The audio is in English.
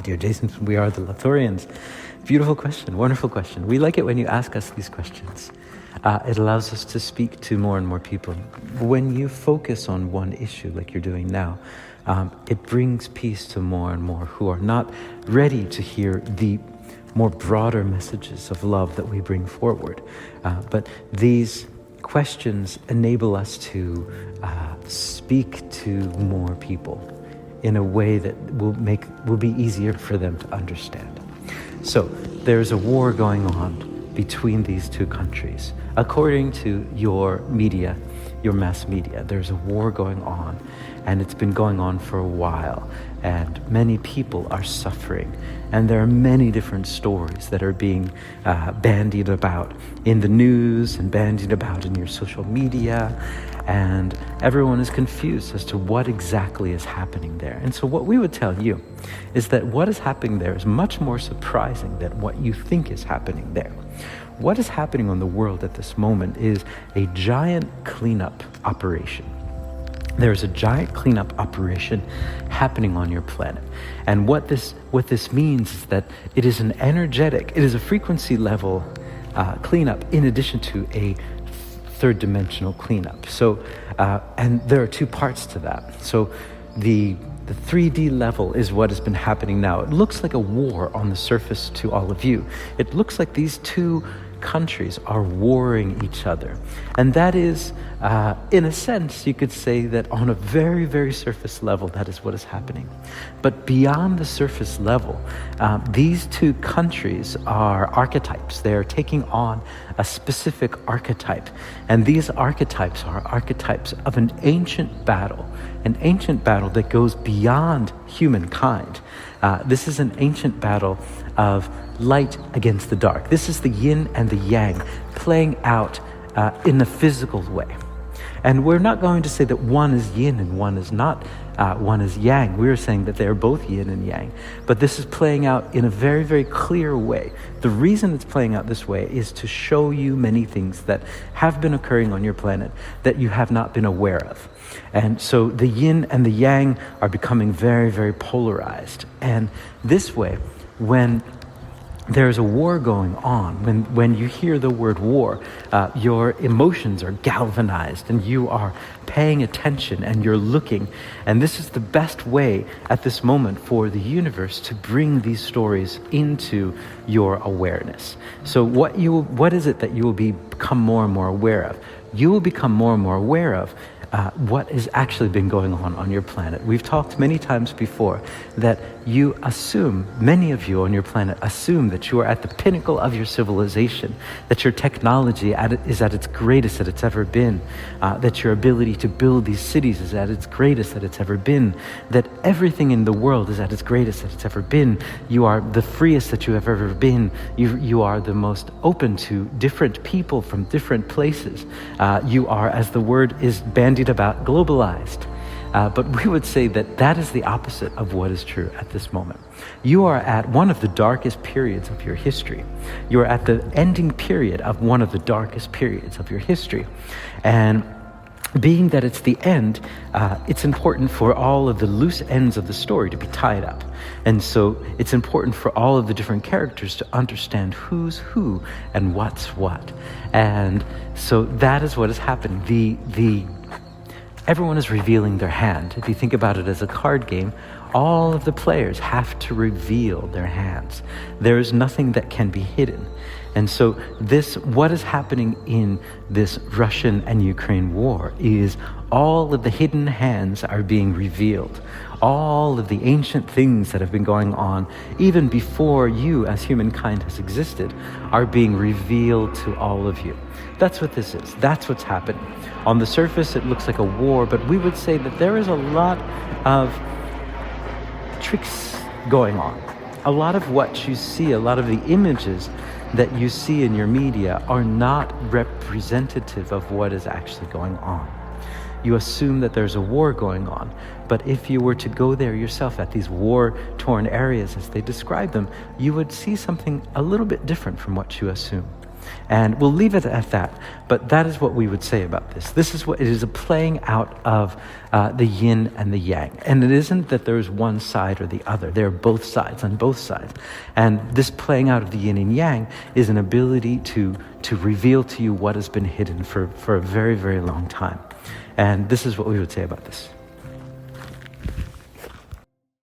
Dear Jason, we are the Lathorians. Beautiful question, wonderful question. We like it when you ask us these questions. It allows us to speak to more and more people. When you focus on one issue like you're doing now, it brings peace to more and more who are not ready to hear the more broader messages of love that we bring forward. But these questions enable us to speak to more people in a way that will be easier for them to understand. So there's a war going on between these two countries. According to your media, your mass media, there's a war going on, and it's been going on for a while, and many people are suffering, and there are many different stories that are being bandied about in the news and bandied about in your social media, and everyone is confused as to what exactly is happening there. And so what we would tell you is that what is happening there is much more surprising than what you think is happening there. What is happening on the world at this moment is a giant cleanup operation. There's a giant cleanup operation happening on your planet. And what this means is that it is it is a frequency level cleanup in addition to a third dimensional cleanup. So, and there are two parts to that. So the 3D level is what has been happening now. It looks like a war on the surface to all of you. It looks like these two countries are warring each other. And that is, in a sense, you could say that on a very, very surface level, that is what is happening. But beyond the surface level, these two countries are archetypes. They are taking on a specific archetype. And these archetypes are archetypes of an ancient battle that goes beyond humankind. This is an ancient battle of light against the dark. This is the yin and the yang playing out in a physical way. And we're not going to say that one is yin and one is not, one is yang. We're saying that they're both yin and yang. But this is playing out in a very, very clear way. The reason it's playing out this way is to show you many things that have been occurring on your planet that you have not been aware of. And so the yin and the yang are becoming very, very polarized. And this way, when there's a war going on, when you hear the word war, your emotions are galvanized and you are paying attention and you're looking. And this is the best way at this moment for the universe to bring these stories into your awareness. So what is it that you will become more and more aware of? You will become more and more aware of what has actually been going on your planet. We've talked many times before that many of you on your planet assume that you are at the pinnacle of your civilization, that your technology is at its greatest that it's ever been, that your ability to build these cities is at its greatest that it's ever been, that everything in the world is at its greatest that it's ever been. You are the freest that you have ever been. You are the most open to different people from different places. You are, as the word is bandied about, globalized. But we would say that that is the opposite of what is true at this moment. You are at one of the darkest periods of your history. You are at the ending period of one of the darkest periods of your history. And being that it's the end, it's important for all of the loose ends of the story to be tied up. And so it's important for all of the different characters to understand who's who and what's what. And so that is what is happening. Everyone is revealing their hand. If you think about it as a card game, all of the players have to reveal their hands. There is nothing that can be hidden. And so what is happening in this Russian and Ukraine war is all of the hidden hands are being revealed. All of the ancient things that have been going on, even before you as humankind has existed, are being revealed to all of you. That's what this is. That's what's happening. On the surface, it looks like a war, but we would say that there is a lot of tricks going on. A lot of what you see, a lot of the images that you see in your media are not representative of what is actually going on. You assume that there's a war going on, but if you were to go there yourself at these war-torn areas as they describe them, you would see something a little bit different from what you assume. And we'll leave it at that. But that is what we would say about this. This is what it is, a playing out of the yin and the yang. And it isn't that there's one side or the other. There are both sides on both sides. And this playing out of the yin and yang is an ability to reveal to you what has been hidden for a very, very long time. And this is what we would say about this.